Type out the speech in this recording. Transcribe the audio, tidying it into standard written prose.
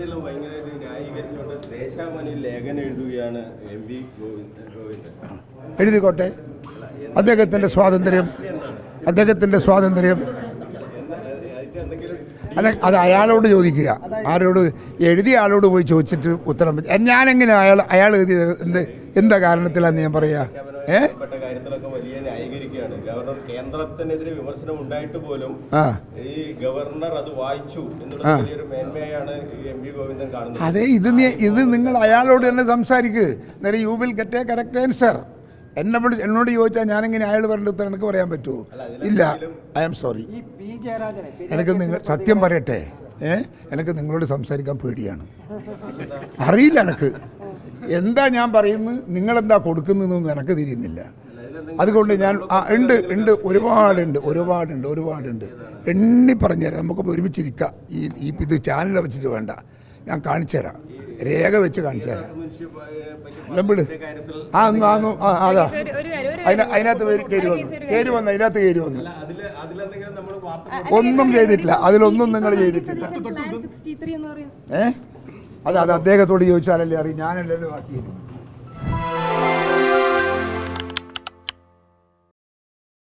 പരിപാടിയെല്ലാം ഭയങ്കരമായിട്ട് ന്യായീകരിച്ചുകൊണ്ട് ദേശാഭിമാനിയിൽ ലേഖനം എഴുതുകയാണ് MV ഗോവിന്ദൻ. എഴുതിക്കോട്ടെ, അദ്ദേഹത്തിൻ്റെ സ്വാതന്ത്ര്യം, അദ്ദേഹത്തിൻ്റെ സ്വാതന്ത്ര്യം. അത് അയാളോട് ചോദിക്കുക. ആരോട്? എഴുതിയ ആളോട് പോയി ചോദിച്ചിട്ട് ഉത്തരം. ഞാനെങ്ങനെ അയാൾ എഴുതിയത് എന്താ കാരണത്തിലാന്ന് ഞാൻ പറയാ? കാര്യത്തിലൊക്കെ വലിയ ന്യായീകരിക്കുകയാണ്. ഗവർണർ കേന്ദ്രത്തിനെതിരെ വിമർശനം ഉണ്ടായിട്ട് പോലും ഈ ഗവർണർ അത് വായിച്ചു എന്നുള്ള വലിയൊരു മേന്മയാണ് MV ഗോവിന്ദൻ കാണുന്നത്. അതെ, ഇത് നിങ്ങൾ അയാളോട് തന്നെ സംസാരിക്കുക. നേരെ you will get A correct answer. എന്നോട് ചോദിച്ചാൽ ഞാനെങ്ങനെ അയാൾ പറഞ്ഞ ഉത്തരം എനിക്ക് പറയാൻ പറ്റുമോ? ഇല്ല, ഐ ആം സോറി. എനിക്ക് സത്യം പറയട്ടെ, എനിക്ക് നിങ്ങളോട് സംസാരിക്കാൻ പേടിയാണ്. അറിയില്ല എനിക്ക് എന്താ ഞാൻ പറയുന്നത്, നിങ്ങളെന്താ കൊടുക്കുന്നതെന്നൊന്നും എനിക്ക് തിരിയുന്നില്ല. അതുകൊണ്ട് ഞാൻ ഉണ്ട് ഒരുപാടുണ്ട് എണ്ണി പറഞ്ഞുതരാം. നമുക്ക് ഒരുമിച്ചിരിക്കാം. ഇത് ചാനൽ വെച്ചിട്ട് വേണ്ട, ഞാൻ കാണിച്ചു തരാം, രേഖ വെച്ച് കാണിച്ചു തരാം. അതാ അതിനകത്ത് കയറി വന്നു ഒന്നും ചെയ്തിട്ടില്ല. അതിലൊന്നും നിങ്ങൾ ചെയ്തിട്ടില്ല. അത് അദ്ദേഹത്തോട് ചോദിച്ചാലല്ലേ അറിയും, ഞാനല്ലല്ലോ ബാക്കി.